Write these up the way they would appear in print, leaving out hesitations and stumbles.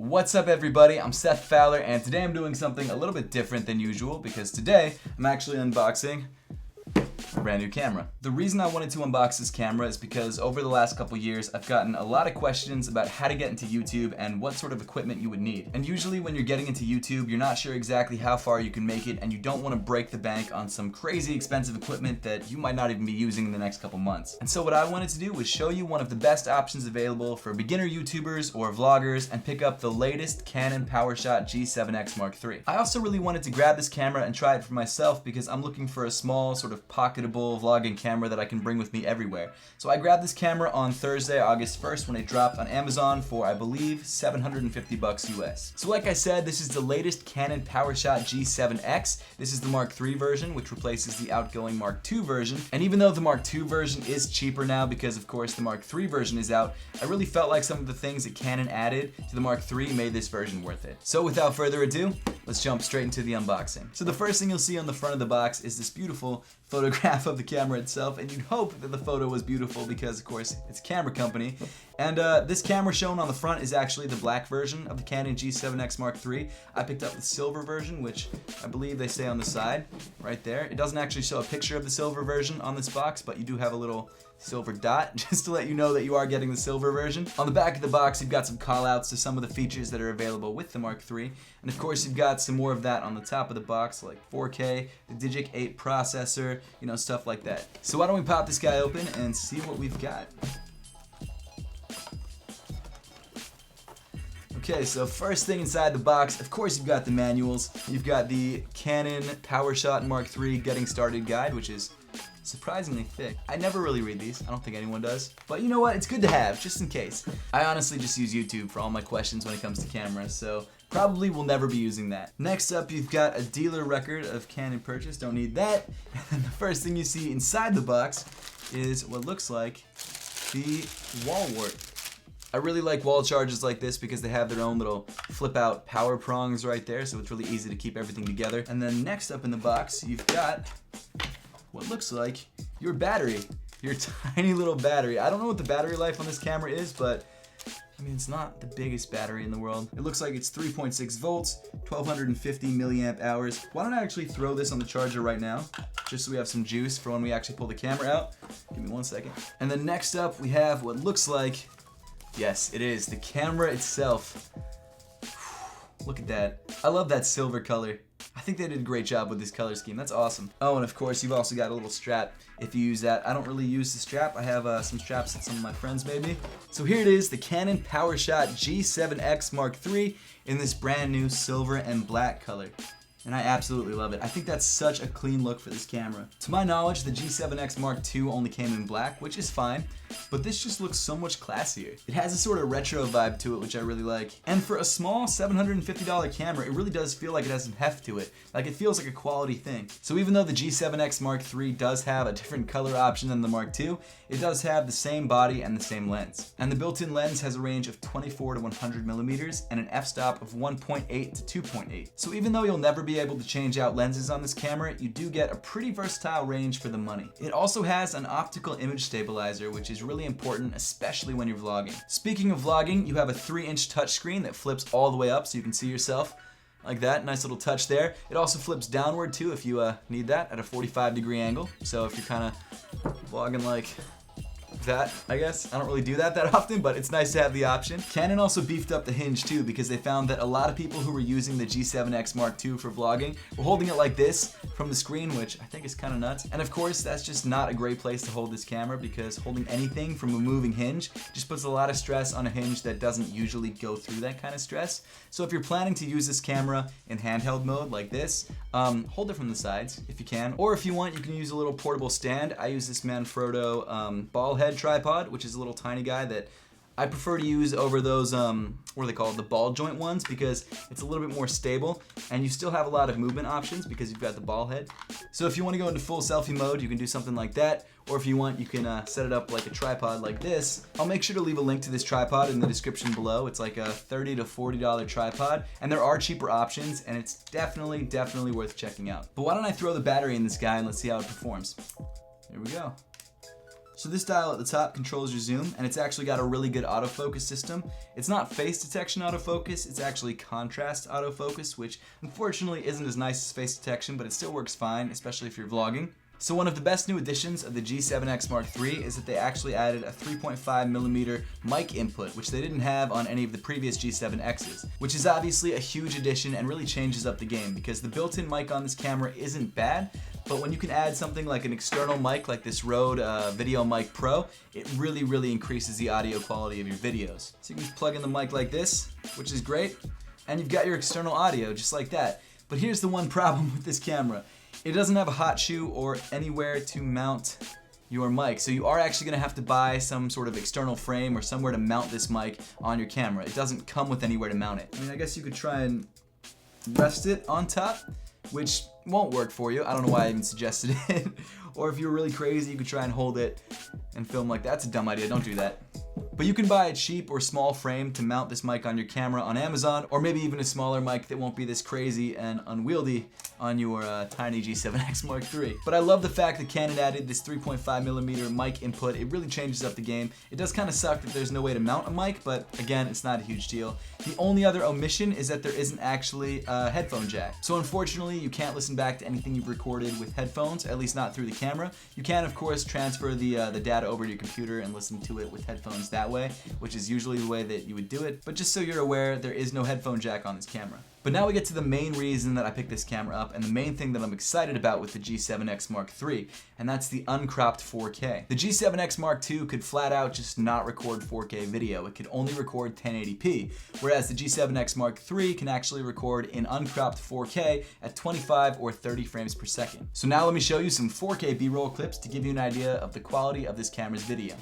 What's up everybody, I'm Seth Fowler and today I'm doing something a little bit different than usual because today I'm actually unboxing a brand new camera. The reason I wanted to unbox this camera is because over the last couple years I've gotten a lot of questions about how to get into YouTube and what sort of equipment you would need. And usually when you're getting into YouTube, you're not sure exactly how far you can make it and you don't want to break the bank on some crazy expensive equipment that you might not even be using in the next couple months. And so what I wanted to do was show you one of the best options available for beginner YouTubers or vloggers and pick up the latest Canon Powershot G7X Mark III. I also really wanted to grab this camera and try it for myself because I'm looking for a small sort of pocketable vlogging camera that I can bring with me everywhere. So I grabbed this camera on Thursday, August 1st when it dropped on Amazon for, I believe, $750 US. So like I said, this is the latest Canon Powershot G7X. This is the Mark III version, which replaces the outgoing Mark II version. And even though the Mark II version is cheaper now because of course the Mark III version is out, I really felt like some of the things that Canon added to the Mark III made this version worth it. So without further ado, let's jump straight into the unboxing. So the first thing you'll see on the front of the box is this beautiful photograph of the camera itself, and you'd hope that the photo was beautiful because of course it's a camera company. And this camera shown on the front is actually the black version of the Canon G7X Mark III. I picked up the silver version, which I believe they say on the side right there. It doesn't actually show a picture of the silver version on this box, but you do have a little silver dot just to let you know that you are getting the silver version. On the back of the box you've got some call outs to some of the features that are available with the Mark III, and of course you've got some more of that on the top of the box, like 4K, the Digic 8 processor, you know, stuff like that. So why don't we pop this guy open and see what we've got. Okay, so first thing inside the box, of course you've got the manuals. You've got the Canon Powershot Mark III Getting Started Guide, which is surprisingly thick. I never really read these, I don't think anyone does. But you know what, it's good to have, just in case. I honestly just use YouTube for all my questions when it comes to cameras, so probably will never be using that. Next up, you've got a dealer record of Canon purchase, don't need that. And then the first thing you see inside the box is what looks like the wall wart. I really like wall chargers like this because they have their own little flip out power prongs right there, so it's really easy to keep everything together. And then next up in the box, you've got what looks like your battery, your tiny little battery. I don't know what the battery life on this camera is, but I mean, it's not the biggest battery in the world. It looks like it's 3.6 volts, 1250 milliamp hours. Why don't I actually throw this on the charger right now, just so we have some juice for when we actually pull the camera out. Give me 1 second. And then next up, we have what looks like, yes, it is the camera itself. Look at that. I love that silver color. I think they did a great job with this color scheme. That's awesome. Oh, and of course, you've also got a little strap if you use that. I don't really use the strap. I have some straps that some of my friends made me. So here it is, the Canon Powershot G7X Mark III in this brand new silver and black color. And I absolutely love it. I think that's such a clean look for this camera. To my knowledge, the G7X Mark II only came in black, which is fine, but this just looks so much classier. It has a sort of retro vibe to it, which I really like. And for a small $750 camera, it really does feel like it has some heft to it. Like it feels like a quality thing. So even though the G7X Mark III does have a different color option than the Mark II, it does have the same body and the same lens. And the built-in lens has a range of 24 to 100 millimeters and an f-stop of 1.8 to 2.8. So even though you'll never be able to change out lenses on this camera, you do get a pretty versatile range for the money. It also has an optical image stabilizer, which is really important, especially when you're vlogging. Speaking of vlogging, you have a 3-inch touchscreen that flips all the way up so you can see yourself like that. Nice little touch there. It also flips downward too if you need that at a 45-degree angle. So if you're kind of vlogging like that, I guess. I don't really do that often, but it's nice to have the option. Canon also beefed up the hinge too because they found that a lot of people who were using the G7X Mark II for vlogging were holding it like this from the screen, which I think is kind of nuts. And of course, that's just not a great place to hold this camera because holding anything from a moving hinge just puts a lot of stress on a hinge that doesn't usually go through that kind of stress. So if you're planning to use this camera in handheld mode like this, hold it from the sides if you can. Or if you want, you can use a little portable stand. I use this Manfrotto ball head tripod, which is a little tiny guy that I prefer to use over those, what are they called, the ball joint ones, because it's a little bit more stable and you still have a lot of movement options because you've got the ball head. So if you want to go into full selfie mode, you can do something like that, or if you want, you can set it up like a tripod like this. I'll make sure to leave a link to this tripod in the description below. It's like a $30 to $40 tripod, and there are cheaper options, and it's definitely worth checking out. But why don't I throw the battery in this guy and let's see how it performs. Here we go. So this dial at the top controls your zoom, and it's actually got a really good autofocus system. It's not face detection autofocus, it's actually contrast autofocus, which unfortunately isn't as nice as face detection, but it still works fine, especially if you're vlogging. So one of the best new additions of the G7X Mark III is that they actually added a 3.5mm mic input, which they didn't have on any of the previous G7Xs, which is obviously a huge addition and really changes up the game because the built-in mic on this camera isn't bad, but when you can add something like an external mic like this Rode Video Mic Pro, it really increases the audio quality of your videos. So you can just plug in the mic like this, which is great, and you've got your external audio just like that. But here's the one problem with this camera. It doesn't have a hot shoe or anywhere to mount your mic, so you are actually going to have to buy some sort of external frame or somewhere to mount this mic on your camera. It doesn't come with anywhere to mount it. I mean, I guess you could try and rest it on top, which won't work for you. I don't know why I even suggested it. Or if you're really crazy, you could try and hold it and film like that. That's a dumb idea, don't do that. But you can buy a cheap or small frame to mount this mic on your camera on Amazon, or maybe even a smaller mic that won't be this crazy and unwieldy on your tiny G7X Mark III. But I love the fact that Canon added this 3.5mm mic input. It really changes up the game. It does kind of suck that there's no way to mount a mic, but again, it's not a huge deal. The only other omission is that there isn't actually a headphone jack. So unfortunately, you can't listen back to anything you've recorded with headphones, at least not through the camera. You can, of course, transfer the data over to your computer and listen to it with headphones that way, which is usually the way that you would do it. But just so you're aware, there is no headphone jack on this camera. But now we get to the main reason that I picked this camera up and the main thing that I'm excited about with the G7X Mark III, and that's the uncropped 4K. The G7X Mark II could flat out just not record 4K video. It could only record 1080p, whereas the G7X Mark III can actually record in uncropped 4K at 25 or 30 frames per second. So now let me show you some 4K B-roll clips to give you an idea of the quality of this camera's video.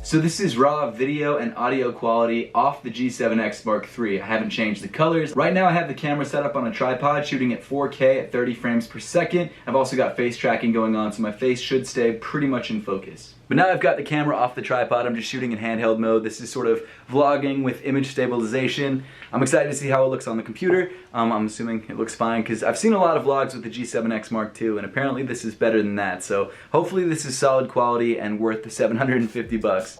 So this is raw video and audio quality off the G7X Mark III. I haven't changed the colors. Right now I have the camera set up on a tripod shooting at 4K at 30 frames per second. I've also got face tracking going on, so my face should stay pretty much in focus. But now I've got the camera off the tripod, I'm just shooting in handheld mode. This is sort of vlogging with image stabilization. I'm excited to see how it looks on the computer. I'm assuming it looks fine because I've seen a lot of vlogs with the G7X Mark II and apparently this is better than that. So hopefully this is solid quality and worth the 750 bucks.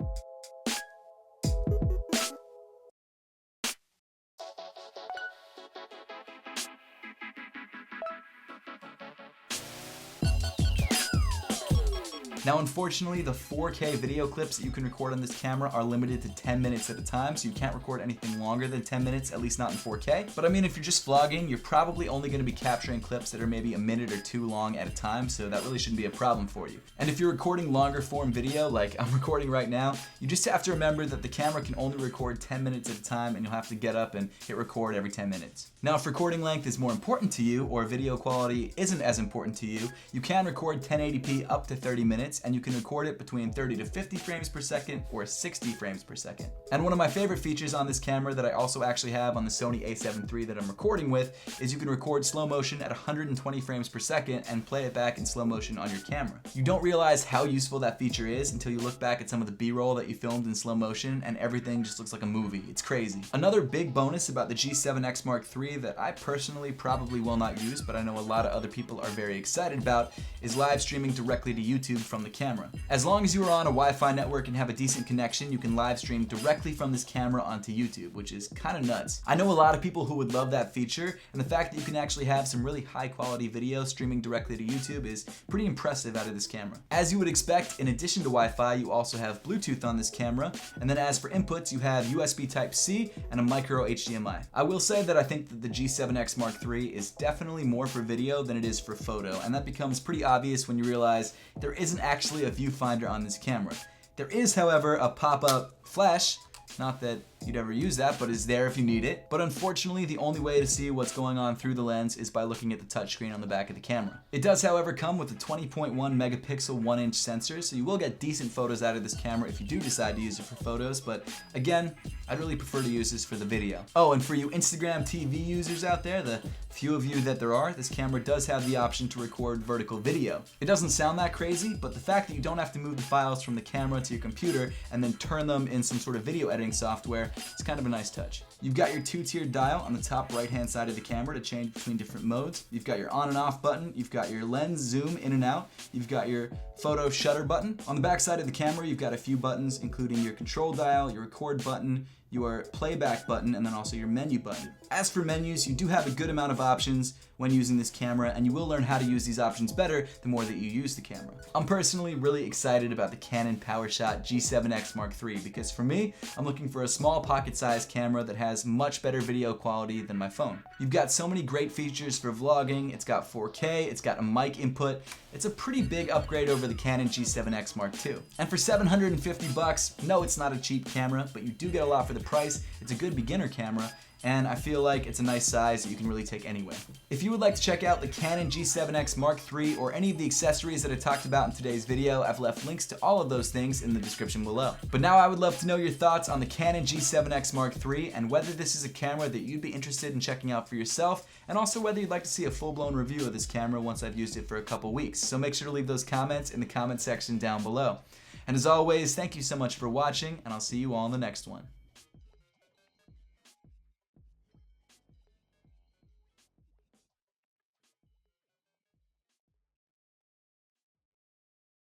Now unfortunately, the 4K video clips that you can record on this camera are limited to 10 minutes at a time, so you can't record anything longer than 10 minutes, at least not in 4K. But I mean, if you're just vlogging, you're probably only going to be capturing clips that are maybe a minute or two long at a time, so that really shouldn't be a problem for you. And if you're recording longer form video, like I'm recording right now, you just have to remember that the camera can only record 10 minutes at a time, and you'll have to get up and hit record every 10 minutes. Now, if recording length is more important to you, or video quality isn't as important to you, you can record 1080p up to 30 minutes, and you can record it between 30 to 50 frames per second or 60 frames per second. And one of my favorite features on this camera that I also actually have on the Sony a7 III that I'm recording with is you can record slow motion at 120 frames per second and play it back in slow motion on your camera. You don't realize how useful that feature is until you look back at some of the B-roll that you filmed in slow motion and everything just looks like a movie. It's crazy. Another big bonus about the G7X Mark III that I personally probably will not use, but I know a lot of other people are very excited about, is live streaming directly to YouTube from the camera. As long as you are on a Wi-Fi network and have a decent connection, you can live stream directly from this camera onto YouTube, which is kind of nuts. I know a lot of people who would love that feature, and the fact that you can actually have some really high quality video streaming directly to YouTube is pretty impressive out of this camera. As you would expect, in addition to Wi-Fi, you also have Bluetooth on this camera, and then as for inputs, you have USB Type-C and a micro HDMI. I will say that I think that the G7X Mark III is definitely more for video than it is for photo, and that becomes pretty obvious when you realize there isn't actually a viewfinder on this camera. There is, however, a pop-up flash, not that you'd ever use that, but is there if you need it. But unfortunately, the only way to see what's going on through the lens is by looking at the touchscreen on the back of the camera. It does, however, come with a 20.1 megapixel 1-inch sensor, so you will get decent photos out of this camera if you do decide to use it for photos, but again, I'd really prefer to use this for the video. Oh, and for you Instagram TV users out there, the few of you that there are, this camera does have the option to record vertical video. It doesn't sound that crazy, but the fact that you don't have to move the files from the camera to your computer and then turn them in some sort of video editing software is kind of a nice touch. You've got your 2-tiered dial on the top right-hand side of the camera to change between different modes. You've got your on and off button. You've got your lens zoom in and out. You've got your photo shutter button. On the back side of the camera, you've got a few buttons, including your control dial, your record button, your playback button, and then also your menu button. As for menus, you do have a good amount of options when using this camera, and you will learn how to use these options better the more that you use the camera. I'm personally really excited about the Canon Powershot G7X Mark III because for me, I'm looking for a small pocket-sized camera that has much better video quality than my phone. You've got so many great features for vlogging. It's got 4K, it's got a mic input. It's a pretty big upgrade over the Canon G7X Mark II. And for $750, no, it's not a cheap camera, but you do get a lot for the price. It's a good beginner camera, and I feel like it's a nice size that you can really take anywhere. If you would like to check out the Canon G7X Mark III or any of the accessories that I talked about in today's video, I've left links to all of those things in the description below. But now I would love to know your thoughts on the Canon G7X Mark III and whether this is a camera that you'd be interested in checking out for yourself, and also whether you'd like to see a full-blown review of this camera once I've used it for a couple weeks. So make sure to leave those comments in the comment section down below. And as always, thank you so much for watching, and I'll see you all in the next one.